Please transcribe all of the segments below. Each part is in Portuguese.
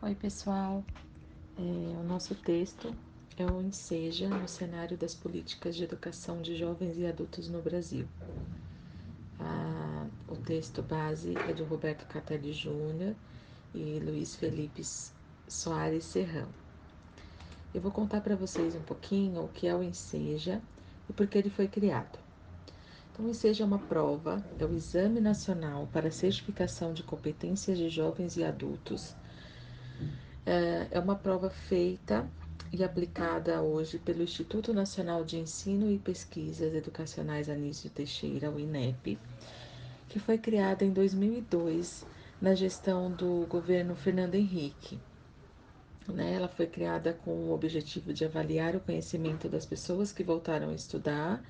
Oi, pessoal. O nosso texto é o Enseja no cenário das políticas de educação de jovens e adultos no Brasil. O texto base é de Roberto Catelli Júnior e Luiz Felipe Soares Serrão. Eu vou contar para vocês um pouquinho o que é o Enseja e por que ele foi criado. Então, o Enseja é uma prova, é o Exame Nacional para a Certificação de Competências de Jovens e Adultos. É uma prova feita e aplicada hoje pelo Instituto Nacional de Ensino e Pesquisas Educacionais Anísio Teixeira, o INEP, que foi criada em 2002 na gestão do governo Fernando Henrique. Ela foi criada com o objetivo de avaliar o conhecimento das pessoas que voltaram a estudar,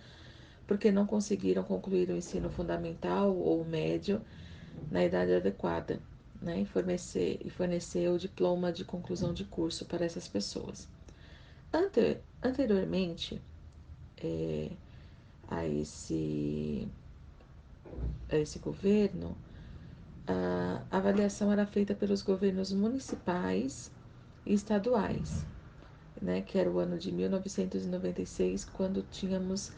porque não conseguiram concluir o ensino fundamental ou médio na idade adequada, e fornecer o diploma de conclusão de curso para essas pessoas. Anteriormente é, a, esse, a esse governo, a avaliação era feita pelos governos municipais e estaduais, que era o ano de 1996, quando tínhamos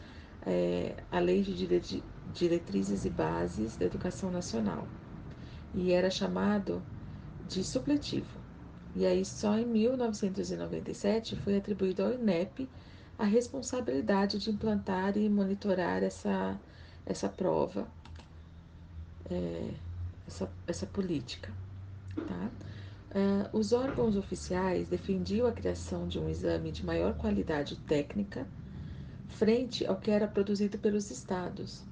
a Lei de Diretrizes e Bases da Educação Nacional, e era chamado de supletivo. E aí, só em 1997 foi atribuído ao INEP a responsabilidade de implantar e monitorar essa prova, essa política. Tá? Os órgãos oficiais defendiam a criação de um exame de maior qualidade técnica frente ao que era produzido pelos estados,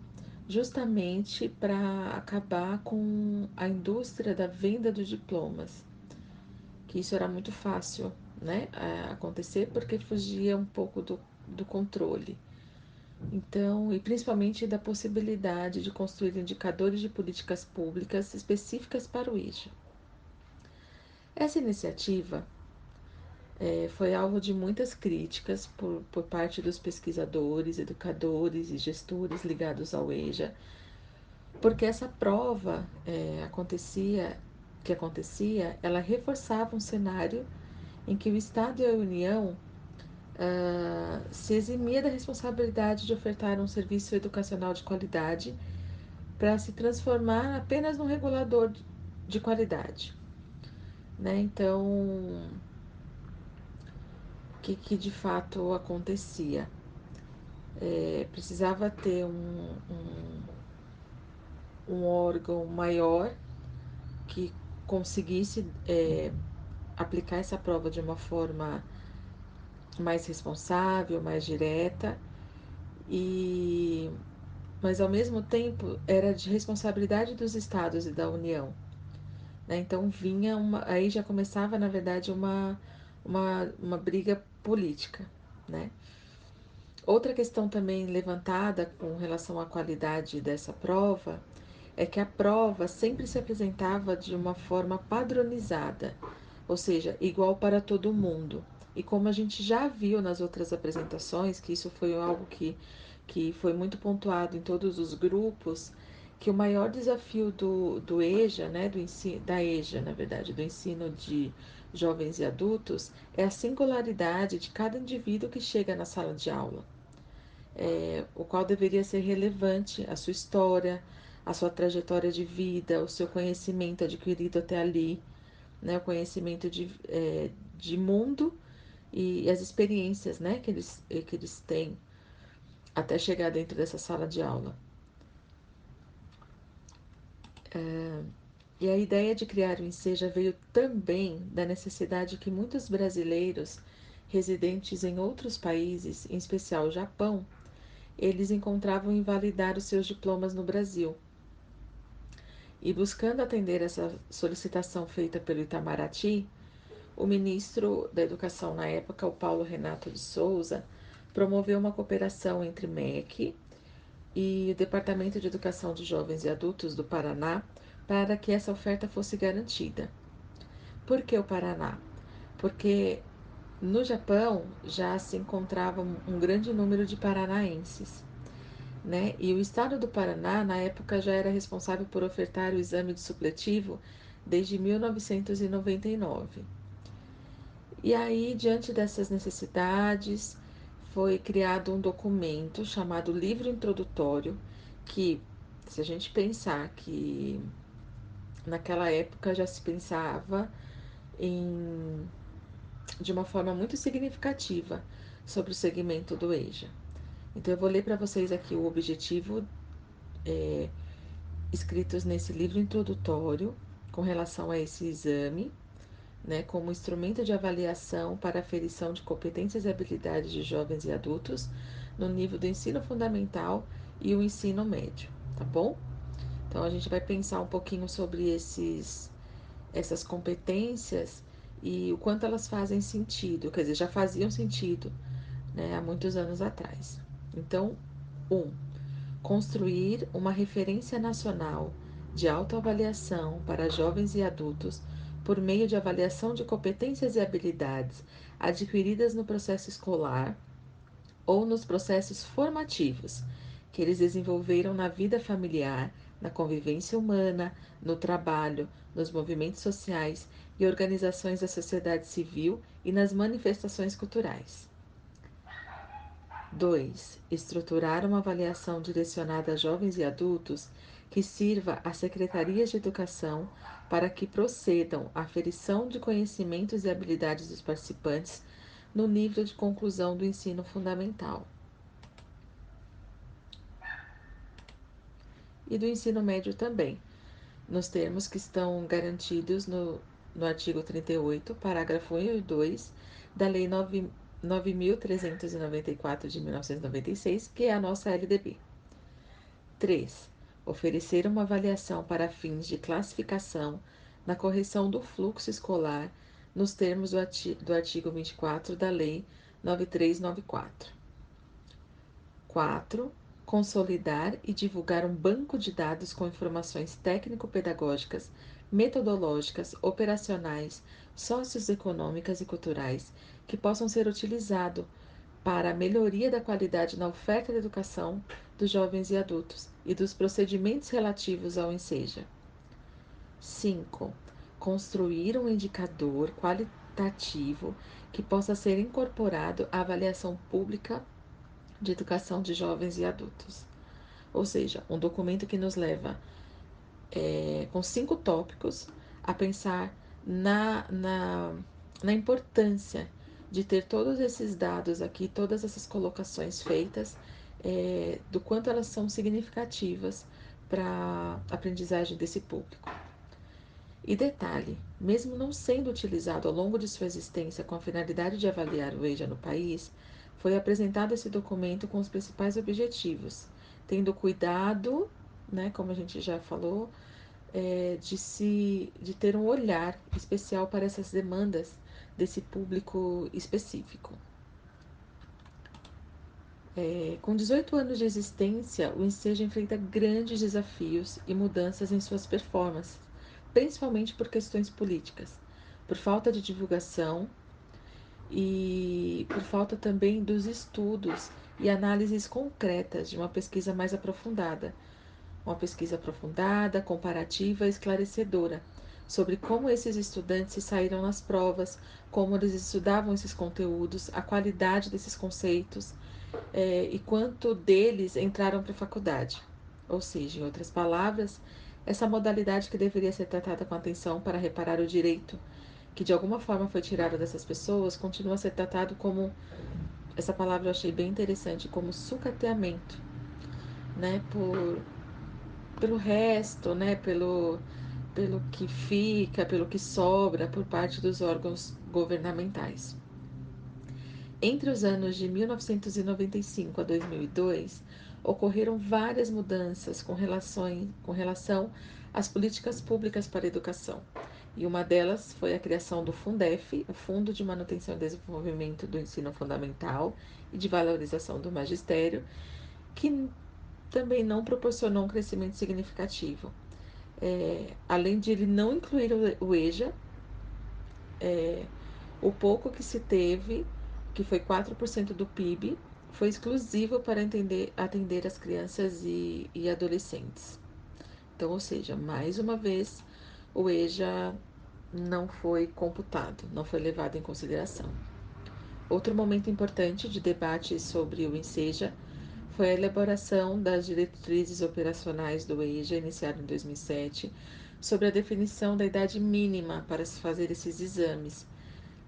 justamente para acabar com a indústria da venda dos diplomas, que isso era muito fácil, acontecer, porque fugia um pouco do controle. Então, e principalmente da possibilidade de construir indicadores de políticas públicas específicas para o IJA. Essa iniciativa foi alvo de muitas críticas por parte dos pesquisadores, educadores e gestores ligados ao EJA, porque essa prova que acontecia, ela reforçava um cenário em que o Estado e a União se eximia da responsabilidade de ofertar um serviço educacional de qualidade para se transformar apenas num regulador de qualidade. Então, o que de fato acontecia? Precisava ter um órgão maior que conseguisse aplicar essa prova de uma forma mais responsável, mais direta, e mas ao mesmo tempo era de responsabilidade dos estados e da União. Então aí já começava, na verdade, uma briga política. Né? Outra questão também levantada com relação à qualidade dessa prova é que a prova sempre se apresentava de uma forma padronizada, ou seja, igual para todo mundo. E como a gente já viu nas outras apresentações, que isso foi algo que foi muito pontuado em todos os grupos, que o maior desafio do EJA, da EJA, na verdade, do ensino de jovens e adultos, é a singularidade de cada indivíduo que chega na sala de aula, o qual deveria ser relevante a sua história, a sua trajetória de vida, o seu conhecimento adquirido até ali, o conhecimento de mundo e as experiências, que eles têm até chegar dentro dessa sala de aula. E a ideia de criar o Enseja veio também da necessidade que muitos brasileiros residentes em outros países, em especial o Japão, eles encontravam em validar os seus diplomas no Brasil. E buscando atender essa solicitação feita pelo Itamaraty, o ministro da Educação na época, o Paulo Renato de Souza, promoveu uma cooperação entre MEC e o Departamento de Educação de Jovens e Adultos do Paraná para que essa oferta fosse garantida. Por que o Paraná? Porque no Japão já se encontrava um grande número de paranaenses. E o estado do Paraná, na época, já era responsável por ofertar o exame de supletivo desde 1999. E aí, diante dessas necessidades, foi criado um documento chamado Livro Introdutório, que, se a gente pensar que naquela época já se pensava em, de uma forma muito significativa sobre o segmento do EJA. Então, eu vou ler para vocês aqui o objetivo escritos nesse livro introdutório com relação a esse exame, né, como instrumento de avaliação para aferição de competências e habilidades de jovens e adultos no nível do ensino fundamental e o ensino médio, tá bom? Então a gente vai pensar um pouquinho sobre essas competências e o quanto elas fazem sentido, quer dizer, já faziam sentido, né, há muitos anos atrás. Então, um, construir uma referência nacional de autoavaliação para jovens e adultos por meio de avaliação de competências e habilidades adquiridas no processo escolar ou nos processos formativos que eles desenvolveram na vida familiar, na convivência humana, no trabalho, nos movimentos sociais e organizações da sociedade civil e nas manifestações culturais. 2. Estruturar uma avaliação direcionada a jovens e adultos que sirva às secretarias de educação para que procedam à aferição de conhecimentos e habilidades dos participantes no nível de conclusão do ensino fundamental e do ensino médio também, nos termos que estão garantidos no artigo 38, parágrafo 1 e 2 da Lei 9.394 de 1996, que é a nossa LDB. 3. Oferecer uma avaliação para fins de classificação na correção do fluxo escolar nos termos do artigo 24 da Lei 9394. 4. Consolidar e divulgar um banco de dados com informações técnico-pedagógicas, metodológicas, operacionais, socioeconômicas e culturais que possam ser utilizados para a melhoria da qualidade na oferta de educação dos jovens e adultos e dos procedimentos relativos ao enseja. 5. Construir um indicador qualitativo que possa ser incorporado à avaliação pública de educação de jovens e adultos. Ou seja, um documento que nos leva, com 5 tópicos, a pensar na importância de ter todos esses dados aqui, todas essas colocações feitas, do quanto elas são significativas para a aprendizagem desse público. E detalhe, mesmo não sendo utilizado ao longo de sua existência com a finalidade de avaliar o EJA no país, foi apresentado esse documento com os principais objetivos, tendo cuidado, né, como a gente já falou, de ter um olhar especial para essas demandas desse público específico. Com 18 anos de existência, o Enseja enfrenta grandes desafios e mudanças em suas performances, principalmente por questões políticas, por falta de divulgação e por falta também dos estudos e análises concretas de uma pesquisa aprofundada, comparativa e esclarecedora sobre como esses estudantes se saíram nas provas, como eles estudavam esses conteúdos, a qualidade desses conceitos e quanto deles entraram para a faculdade. Ou seja, em outras palavras, essa modalidade que deveria ser tratada com atenção para reparar o direito que de alguma forma foi tirado dessas pessoas continua a ser tratado como, essa palavra eu achei bem interessante, como sucateamento, né, pelo resto, né, pelo que fica, pelo que sobra por parte dos órgãos governamentais. Entre os anos de 1995 a 2002, ocorreram várias mudanças com relação às políticas públicas para a educação. E uma delas foi a criação do Fundef, o Fundo de Manutenção e Desenvolvimento do Ensino Fundamental e de Valorização do Magistério, que também não proporcionou um crescimento significativo. Além de ele não incluir o EJA, o pouco que se teve, que foi 4% do PIB, foi exclusivo para atender as crianças e adolescentes. Então, ou seja, mais uma vez, o EJA não foi computado, não foi levado em consideração. Outro momento importante de debate sobre o ENSEJA foi a elaboração das diretrizes operacionais do EJA, iniciado em 2007, sobre a definição da idade mínima para se fazer esses exames,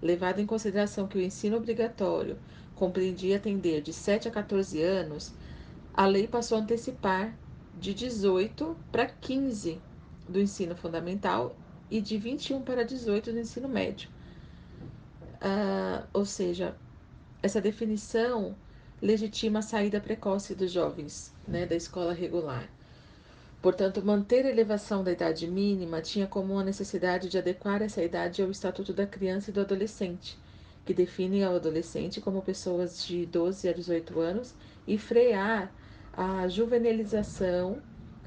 levado em consideração que o ensino obrigatório compreendia atender de 7 a 14 anos, a lei passou a antecipar de 18 para 15 do ensino fundamental e de 21 para 18 do ensino médio. Ou seja, essa definição legitima a saída precoce dos jovens, né, da escola regular. Portanto, manter a elevação da idade mínima tinha como uma necessidade de adequar essa idade ao Estatuto da Criança e do Adolescente, que define ao adolescente como pessoas de 12 a 18 anos e frear a juvenilização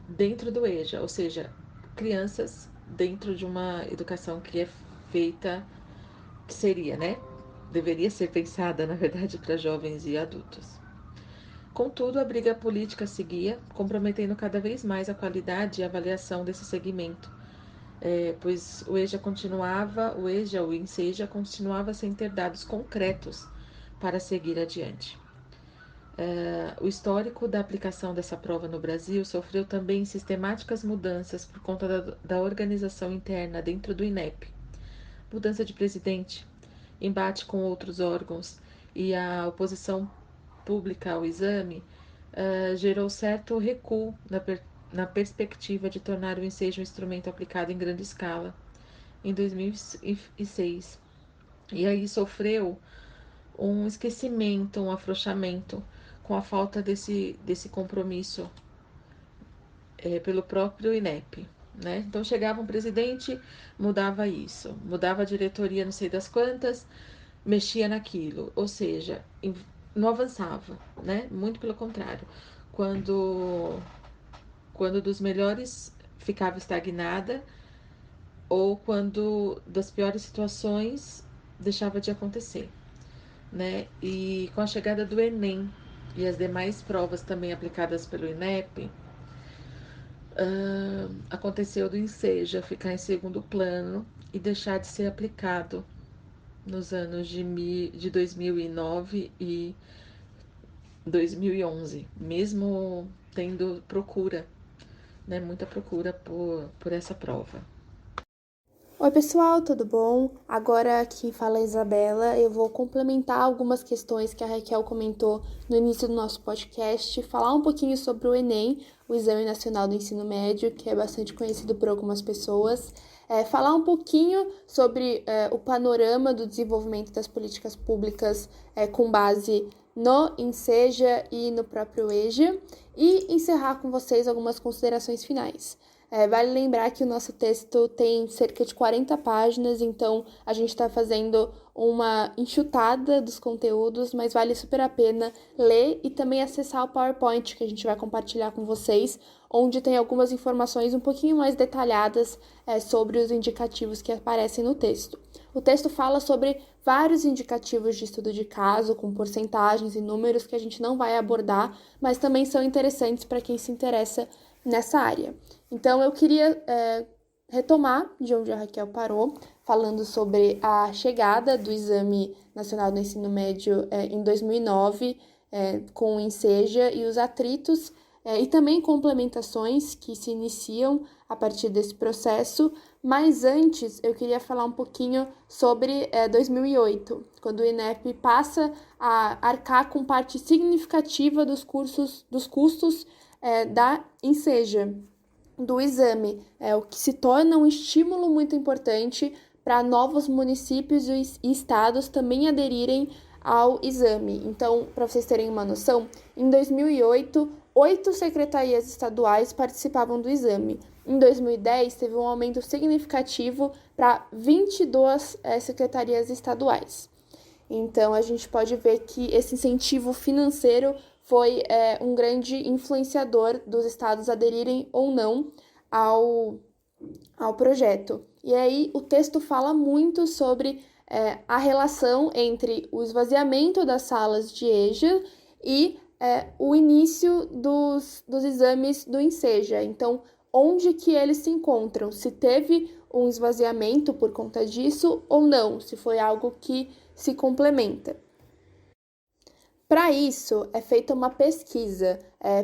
dentro do EJA, ou seja, crianças dentro de uma educação que é feita, que seria, né? Deveria ser pensada, na verdade, para jovens e adultos. Contudo, a briga política seguia, comprometendo cada vez mais a qualidade e a avaliação desse segmento, pois o ENSEJA continuava sem ter dados concretos para seguir adiante. O histórico da aplicação dessa prova no Brasil sofreu também sistemáticas mudanças por conta da organização interna dentro do INEP. Mudança de presidente, embate com outros órgãos e a oposição pública ao exame gerou certo recuo na perspectiva de tornar o ensejo um instrumento aplicado em grande escala em 2006. E aí sofreu um esquecimento, um afrouxamento com a falta desse compromisso pelo próprio INEP. Né? Então chegava um presidente, mudava isso, mudava a diretoria não sei das quantas, mexia naquilo, ou seja, não avançava, né? Muito pelo contrário. Quando, quando dos melhores ficava estagnada ou quando das piores situações deixava de acontecer, né? E com a chegada do Enem e as demais provas também aplicadas pelo INEP, aconteceu do Enseja ficar em segundo plano e deixar de ser aplicado nos anos de 2009 e 2011, mesmo tendo procura, né, muita procura por essa prova. Oi, pessoal, tudo bom? Agora quem fala é a Isabela. Eu vou complementar algumas questões que a Raquel comentou no início do nosso podcast, falar um pouquinho sobre o Enem, o Exame Nacional do Ensino Médio, que é bastante conhecido por algumas pessoas, falar um pouquinho sobre o panorama do desenvolvimento das políticas públicas com base no Enseja e no próprio EJA, e encerrar com vocês algumas considerações finais. Vale lembrar que o nosso texto tem cerca de 40 páginas, então a gente está fazendo uma enxutada dos conteúdos, mas vale super a pena ler e também acessar o PowerPoint que a gente vai compartilhar com vocês, onde tem algumas informações um pouquinho mais detalhadas sobre os indicativos que aparecem no texto. O texto fala sobre vários indicativos de estudo de caso, com porcentagens e números que a gente não vai abordar, mas também são interessantes para quem se interessa nessa área. Então, eu queria retomar de onde a Raquel parou, falando sobre a chegada do Exame Nacional do Ensino Médio em 2009, com o Enseja e os atritos e também complementações que se iniciam a partir desse processo. Mas antes, eu queria falar um pouquinho sobre 2008, quando o INEP passa a arcar com parte significativa dos custos da Enseja, do exame, o que se torna um estímulo muito importante para novos municípios e estados também aderirem ao exame. Então, para vocês terem uma noção, em 2008, 8 secretarias estaduais participavam do exame. Em 2010, teve um aumento significativo para 22 secretarias estaduais. Então, a gente pode ver que esse incentivo financeiro foi um grande influenciador dos estados aderirem ou não ao projeto. E aí, o texto fala muito sobre a relação entre o esvaziamento das salas de EJA e o início dos exames do Enseja. Então, onde que eles se encontram? Se teve um esvaziamento por conta disso ou não, se foi algo que se complementa. Para isso, é feita uma pesquisa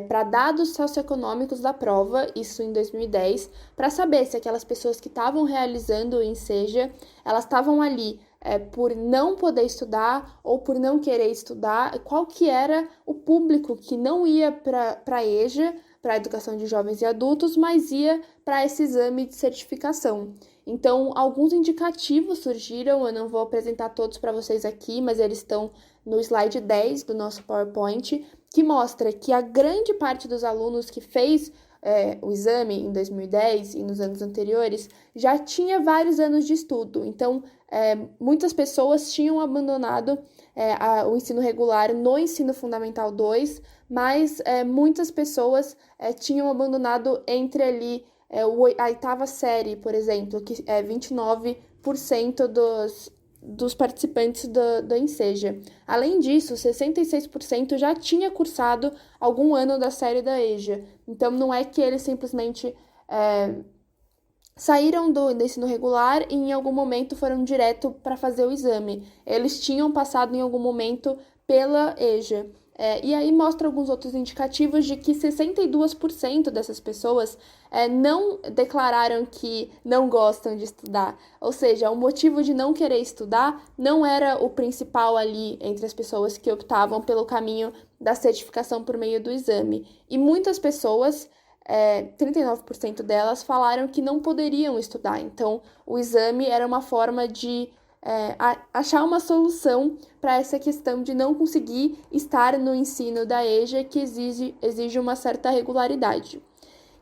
para dados socioeconômicos da prova, isso em 2010, para saber se aquelas pessoas que estavam realizando o Enseja, elas estavam ali por não poder estudar ou por não querer estudar, qual que era o público que não ia para a EJA, para a educação de jovens e adultos, mas ia para esse exame de certificação. Então, alguns indicativos surgiram, eu não vou apresentar todos para vocês aqui, mas eles estão no slide 10 do nosso PowerPoint, que mostra que a grande parte dos alunos que fez o exame em 2010 e nos anos anteriores já tinha vários anos de estudo. Então, muitas pessoas tinham abandonado o ensino regular no ensino fundamental 2, mas muitas pessoas tinham abandonado entre ali a oitava série, por exemplo, que é 29% dos participantes da Enseja. Além disso, 66% já tinha cursado algum ano da série da EJA. Então, não é que eles simplesmente saíram do ensino regular e em algum momento foram direto para fazer o exame. Eles tinham passado em algum momento pela EJA. E aí mostra alguns outros indicativos de que 62% dessas pessoas não declararam que não gostam de estudar. Ou seja, o motivo de não querer estudar não era o principal ali entre as pessoas que optavam pelo caminho da certificação por meio do exame. E muitas pessoas, 39% delas, falaram que não poderiam estudar. Então, o exame era uma forma de achar uma solução para essa questão de não conseguir estar no ensino da EJA, que exige uma certa regularidade.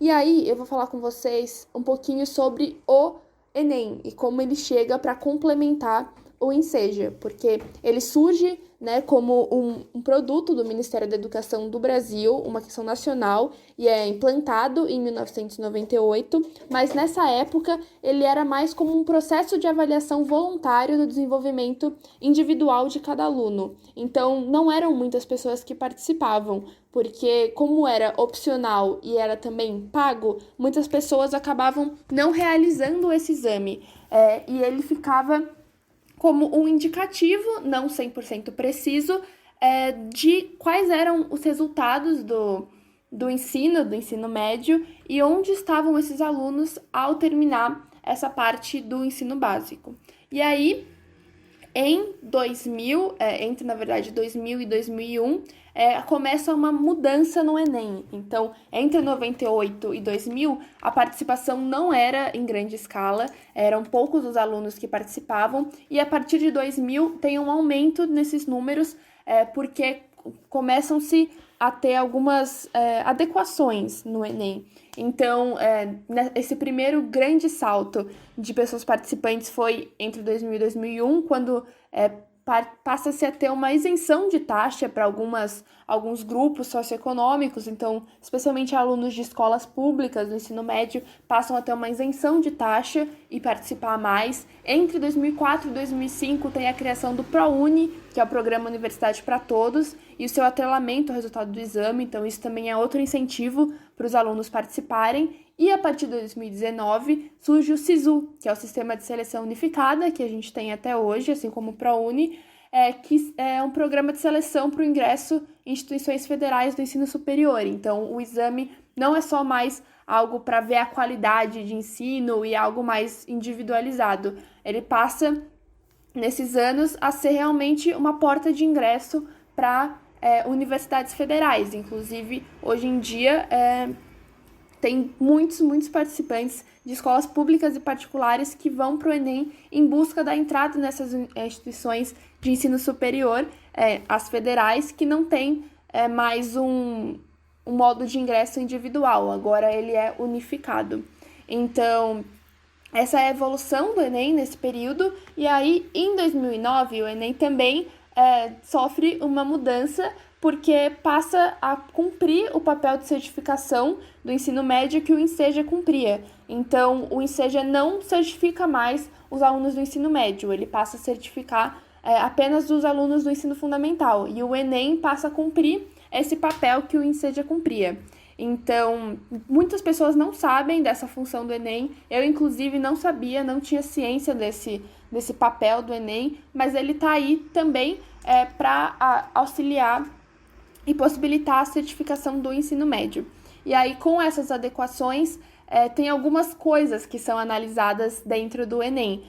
E aí eu vou falar com vocês um pouquinho sobre o Enem e como ele chega para complementar o Enseja, porque ele surge como um produto do Ministério da Educação do Brasil, uma questão nacional, e é implantado em 1998, mas nessa época ele era mais como um processo de avaliação voluntário do desenvolvimento individual de cada aluno. Então, não eram muitas pessoas que participavam, porque como era opcional e era também pago, muitas pessoas acabavam não realizando esse exame, e ele ficava como um indicativo, não 100% preciso, de quais eram os resultados do ensino médio e onde estavam esses alunos ao terminar essa parte do ensino básico. E aí, em 2000, entre 2000 e 2001, começa uma mudança no Enem. Então, entre 98 e 2000, a participação não era em grande escala, eram poucos os alunos que participavam, e a partir de 2000 tem um aumento nesses números, porque começam-se a ter algumas adequações no Enem. Então, esse primeiro grande salto de pessoas participantes foi entre 2000 e 2001, quando passa-se a ter uma isenção de taxa para alguns grupos socioeconômicos, então, especialmente alunos de escolas públicas do ensino médio, passam a ter uma isenção de taxa e participar mais. Entre 2004 e 2005, tem a criação do ProUni, que é o Programa Universidade para Todos, e o seu atrelamento ao resultado do exame, então isso também é outro incentivo para os alunos participarem. E a partir de 2019 surge o SISU, que é o Sistema de Seleção Unificada, que a gente tem até hoje, assim como o ProUni, que é um programa de seleção para o ingresso em instituições federais do ensino superior. Então, o exame não é só mais algo para ver a qualidade de ensino e algo mais individualizado. Ele passa, nesses anos, a ser realmente uma porta de ingresso para universidades federais. Inclusive, hoje em dia, tem muitos participantes de escolas públicas e particulares que vão para o Enem em busca da entrada nessas instituições de ensino superior, as federais, que não tem mais um modo de ingresso individual, agora ele é unificado. Então, essa é a evolução do Enem nesse período, e aí em 2009 o Enem também sofre uma mudança, porque passa a cumprir o papel de certificação do ensino médio que o Enseja cumpria. Então, o Enseja não certifica mais os alunos do ensino médio, ele passa a certificar apenas os alunos do ensino fundamental, e o Enem passa a cumprir esse papel que o Enseja cumpria. Então, muitas pessoas não sabem dessa função do Enem. Eu, inclusive, não sabia, não tinha ciência desse papel do Enem, mas ele está aí também para auxiliar e possibilitar a certificação do ensino médio. E aí, com essas adequações, tem algumas coisas que são analisadas dentro do Enem,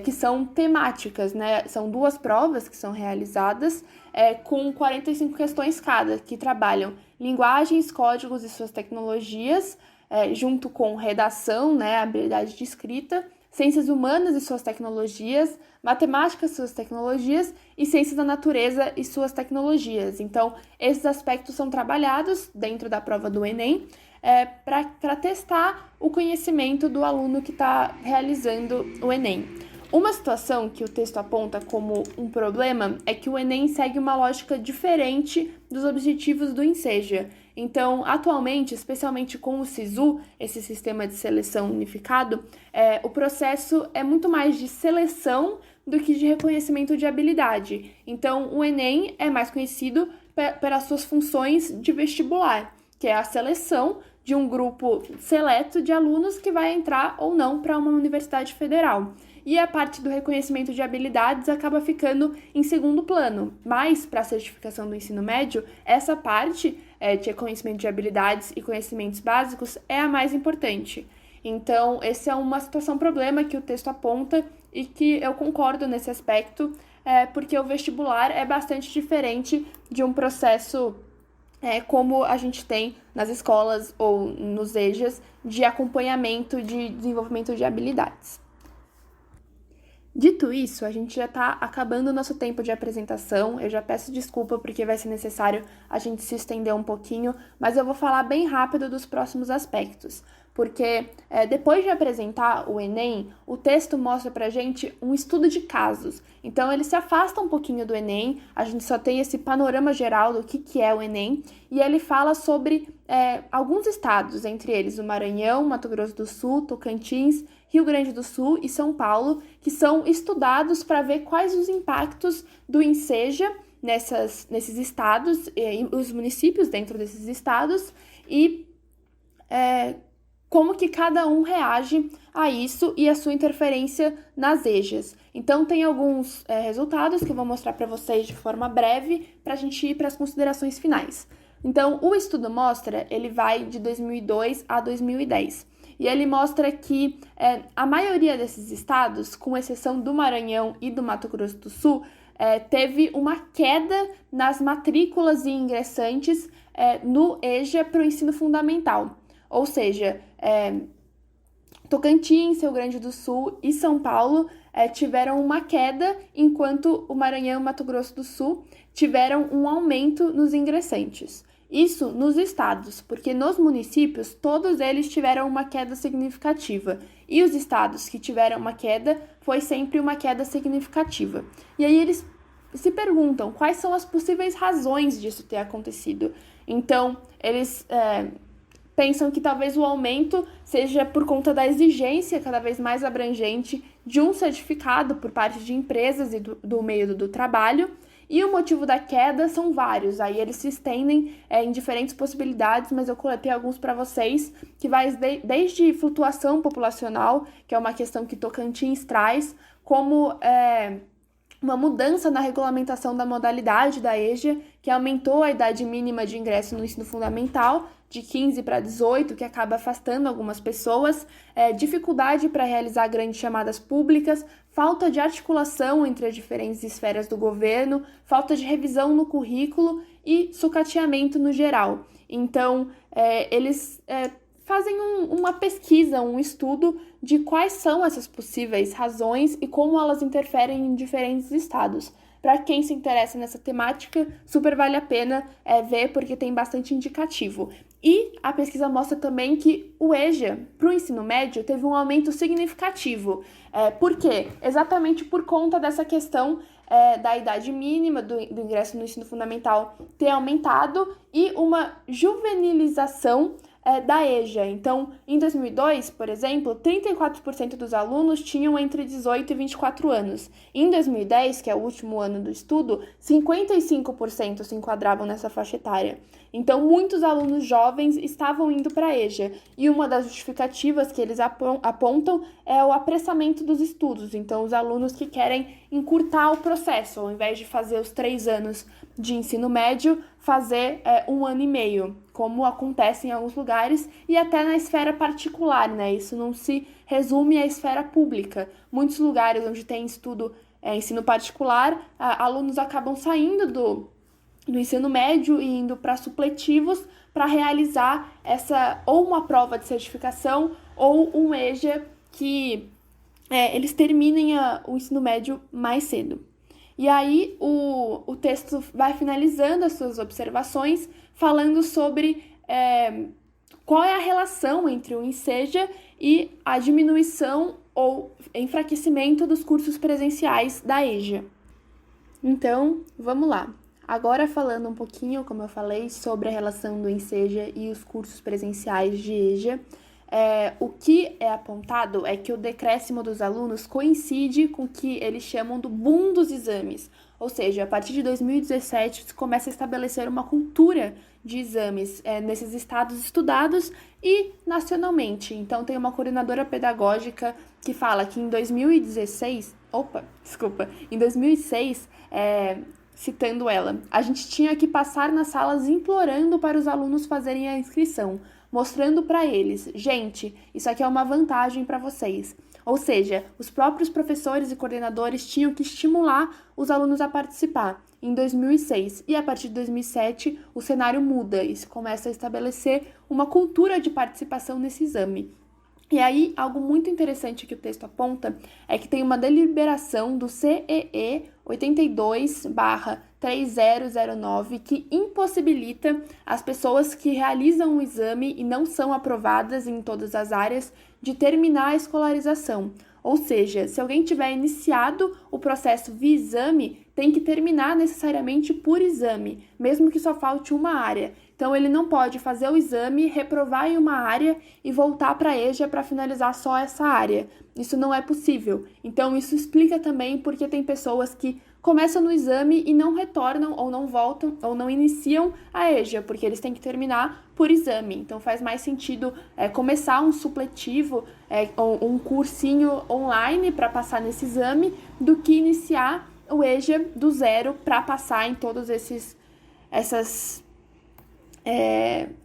que são temáticas, né? São 2 provas que são realizadas, com 45 questões cada, que trabalham linguagens, códigos e suas tecnologias, junto com redação, né? Habilidade de escrita, ciências humanas e suas tecnologias, matemática e suas tecnologias e ciências da natureza e suas tecnologias. Então, esses aspectos são trabalhados dentro da prova do Enem para testar o conhecimento do aluno que está realizando o Enem. Uma situação que o texto aponta como um problema é que o Enem segue uma lógica diferente dos objetivos do Enseja. Então, atualmente, especialmente com o SISU, esse sistema de seleção unificado, o processo é muito mais de seleção do que de reconhecimento de habilidade. Então, o Enem é mais conhecido pelas suas funções de vestibular, que é a seleção de um grupo seleto de alunos que vai entrar ou não para uma universidade federal. E a parte do reconhecimento de habilidades acaba ficando em segundo plano. Mas, para a certificação do ensino médio, essa parte de reconhecimento de habilidades e conhecimentos básicos é a mais importante. Então, essa é uma problema que o texto aponta e que eu concordo nesse aspecto, porque o vestibular é bastante diferente de um processo como a gente tem nas escolas ou nos EJAs de acompanhamento de desenvolvimento de habilidades. Dito isso, a gente já está acabando o nosso tempo de apresentação. Eu já peço desculpa porque vai ser necessário a gente se estender um pouquinho, mas eu vou falar bem rápido dos próximos aspectos. Porque depois de apresentar o Enem, o texto mostra pra gente um estudo de casos. Então, ele se afasta um pouquinho do Enem, a gente só tem esse panorama geral do que é o Enem, e ele fala sobre alguns estados, entre eles o Maranhão, Mato Grosso do Sul, Tocantins, Rio Grande do Sul e São Paulo, que são estudados para ver quais os impactos do Enseja nesses estados, e os municípios dentro desses estados, e como que cada um reage a isso e a sua interferência nas EJAs. Então, tem alguns resultados que eu vou mostrar para vocês de forma breve para a gente ir para as considerações finais. Então, o estudo ele vai de 2002 a 2010. E ele mostra que a maioria desses estados, com exceção do Maranhão e do Mato Grosso do Sul, teve uma queda nas matrículas e ingressantes no EJA para o ensino fundamental. Ou seja, Tocantins, Rio Grande do Sul e São Paulo tiveram uma queda, enquanto o Maranhão e o Mato Grosso do Sul tiveram um aumento nos ingressantes. Isso nos estados, porque nos municípios todos eles tiveram uma queda significativa. E os estados que tiveram uma queda, foi sempre uma queda significativa. E aí eles se perguntam quais são as possíveis razões disso ter acontecido. Então, eles pensam que talvez o aumento seja por conta da exigência cada vez mais abrangente de um certificado por parte de empresas e do meio do trabalho. E o motivo da queda são vários, aí eles se estendem em diferentes possibilidades, mas eu coletei alguns para vocês, que vai desde flutuação populacional, que é uma questão que Tocantins traz, como uma mudança na regulamentação da modalidade da EJA, que aumentou a idade mínima de ingresso no ensino fundamental, de 15 para 18, que acaba afastando algumas pessoas, dificuldade para realizar grandes chamadas públicas, falta de articulação entre as diferentes esferas do governo, falta de revisão no currículo e sucateamento no geral. Então, eles fazem uma pesquisa, um estudo de quais são essas possíveis razões e como elas interferem em diferentes estados. Para quem se interessa nessa temática, super vale a pena ver, porque tem bastante indicativo. E a pesquisa mostra também que o EJA, para o ensino médio, teve um aumento significativo. Por quê? Exatamente por conta dessa questão da idade mínima do ingresso no ensino fundamental ter aumentado e uma juvenilização da EJA. Então, em 2002, por exemplo, 34% dos alunos tinham entre 18 e 24 anos. Em 2010, que é o último ano do estudo, 55% se enquadravam nessa faixa etária. Então, muitos alunos jovens estavam indo para a EJA. E uma das justificativas que eles apontam é o apressamento dos estudos. Então, os alunos que querem encurtar o processo, ao invés de fazer os 3 anos de ensino médio, fazer 1 ano e meio, como acontece em alguns lugares e até na esfera particular, né? Isso não se resume à esfera pública. Muitos lugares onde tem ensino particular, alunos acabam saindo do ensino médio e indo para supletivos para realizar ou uma prova de certificação ou um EJA que eles terminem o ensino médio mais cedo. E aí o texto vai finalizando as suas observações, falando sobre qual é a relação entre o Enseja e a diminuição ou enfraquecimento dos cursos presenciais da EJA. Então, vamos lá. Agora falando um pouquinho, como eu falei, sobre a relação do Enseja e os cursos presenciais de EJA, o que é apontado é que o decréscimo dos alunos coincide com o que eles chamam do boom dos exames. Ou seja, a partir de 2017 se começa a estabelecer uma cultura de exames nesses estados estudados e nacionalmente. Então tem uma coordenadora pedagógica que fala que em 2016, em 2006, citando ela, a gente tinha que passar nas salas implorando para os alunos fazerem a inscrição, mostrando para eles, gente, isso aqui é uma vantagem para vocês. Ou seja, os próprios professores e coordenadores tinham que estimular os alunos a participar em 2006. E a partir de 2007, o cenário muda e se começa a estabelecer uma cultura de participação nesse exame. E aí, algo muito interessante que o texto aponta é que tem uma deliberação do CEE 82/3009 que impossibilita as pessoas que realizam o exame e não são aprovadas em todas as áreas de terminar a escolarização. Ou seja, se alguém tiver iniciado o processo via exame, tem que terminar necessariamente por exame, mesmo que só falte uma área. Então, ele não pode fazer o exame, reprovar em uma área e voltar para a EJA para finalizar só essa área. Isso não é possível. Então, isso explica também porque tem pessoas que começam no exame e não retornam ou não voltam ou não iniciam a EJA, porque eles têm que terminar por exame. Então, faz mais sentido começar um supletivo, ou um cursinho online para passar nesse exame, do que iniciar o EJA do zero para passar em todas essas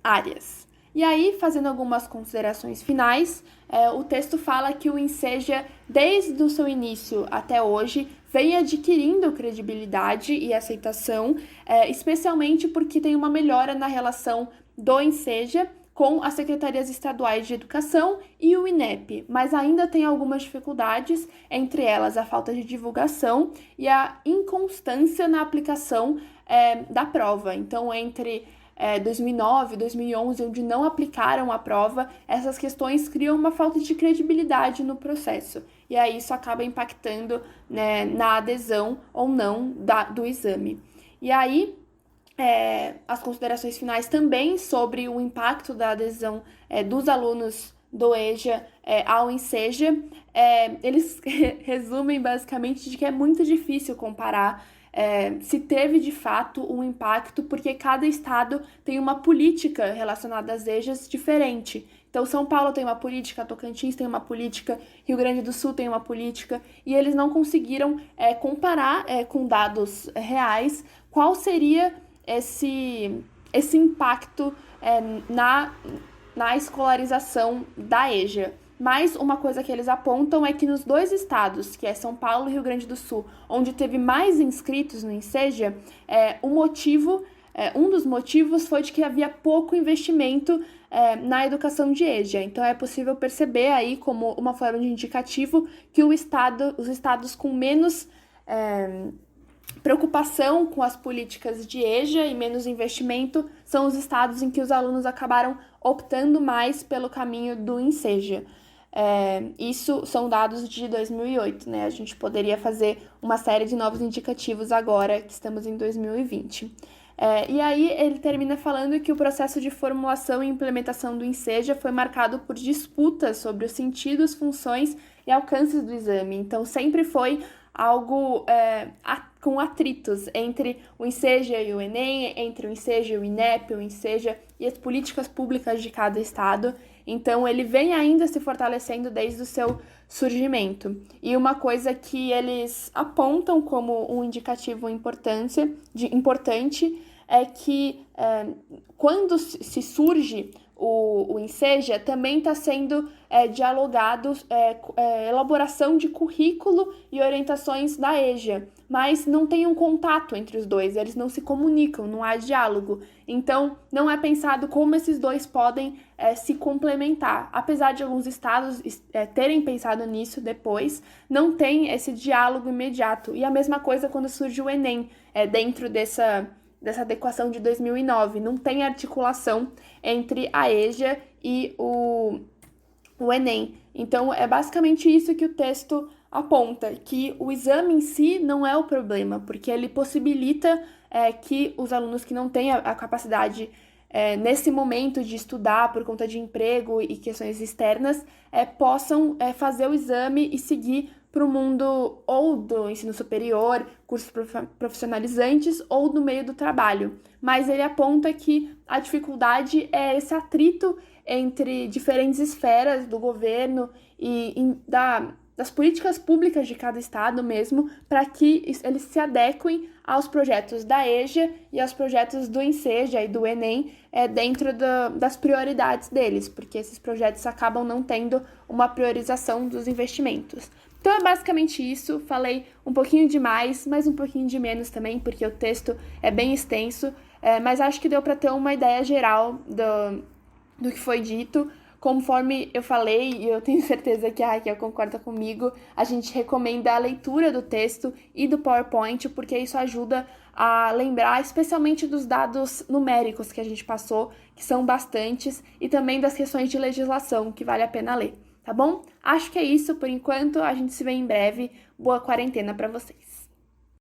áreas. E aí, fazendo algumas considerações finais, o texto fala que o Enseja, desde o seu início até hoje, vem adquirindo credibilidade e aceitação, especialmente porque tem uma melhora na relação do Enseja com as secretarias estaduais de educação e o INEP, mas ainda tem algumas dificuldades, entre elas a falta de divulgação e a inconstância na aplicação da prova. Então, entre 2009 e 2011, onde não aplicaram a prova, essas questões criam uma falta de credibilidade no processo. E aí isso acaba impactando, né, na adesão ou não do exame. E aí, as considerações finais também sobre o impacto da adesão dos alunos do EJA ao Enseja, eles resumem basicamente de que é muito difícil comparar se teve de fato um impacto, porque cada estado tem uma política relacionada às EJAs diferente. Então, São Paulo tem uma política, Tocantins tem uma política, Rio Grande do Sul tem uma política, e eles não conseguiram comparar com dados reais qual seria esse impacto na escolarização da EJA. Mas uma coisa que eles apontam é que nos 2 estados, que é São Paulo e Rio Grande do Sul, onde teve mais inscritos no Enseja, um dos motivos foi de que havia pouco investimento na educação de EJA. Então, é possível perceber aí, como uma forma de indicativo, que os estados com menos preocupação com as políticas de EJA e menos investimento são os estados em que os alunos acabaram optando mais pelo caminho do Enseja. Isso são dados de 2008, né? A gente poderia fazer uma série de novos indicativos agora que estamos em 2020. E aí ele termina falando que o processo de formulação e implementação do Enseja foi marcado por disputas sobre os sentidos, funções e alcances do exame. Então sempre foi algo com atritos entre o Enseja e o Enem, entre o Enseja e o INEP, o Enseja e as políticas públicas de cada estado. Então ele vem ainda se fortalecendo desde o seu surgimento. E uma coisa que eles apontam como um indicativo importante é que quando se surge o Enseja, também está sendo dialogado elaboração de currículo e orientações da EJA, mas não tem um contato entre os dois, eles não se comunicam, não há diálogo. Então, não é pensado como esses dois podem se complementar. Apesar de alguns estados terem pensado nisso depois, não tem esse diálogo imediato. E a mesma coisa quando surge o Enem, dentro dessa adequação de 2009. Não tem articulação entre a EJA e o Enem. Então, é basicamente isso que o texto aponta, que o exame em si não é o problema, porque ele possibilita que os alunos que não têm a capacidade nesse momento de estudar por conta de emprego e questões externas, possam fazer o exame e seguir para o mundo ou do ensino superior, cursos profissionalizantes ou do meio do trabalho. Mas ele aponta que a dificuldade é esse atrito entre diferentes esferas do governo e das políticas públicas de cada estado mesmo, para que eles se adequem aos projetos da EJA e aos projetos do Enseja e do Enem dentro das prioridades deles, porque esses projetos acabam não tendo uma priorização dos investimentos. Então é basicamente isso, falei um pouquinho de mais, mas um pouquinho de menos também, porque o texto é bem extenso, mas acho que deu para ter uma ideia geral do que foi dito. Conforme eu falei, e eu tenho certeza que a Raquel concorda comigo, a gente recomenda a leitura do texto e do PowerPoint, porque isso ajuda a lembrar especialmente dos dados numéricos que a gente passou, que são bastantes, e também das questões de legislação, que vale a pena ler, tá bom? Acho que é isso por enquanto, a gente se vê em breve. Boa quarentena para vocês!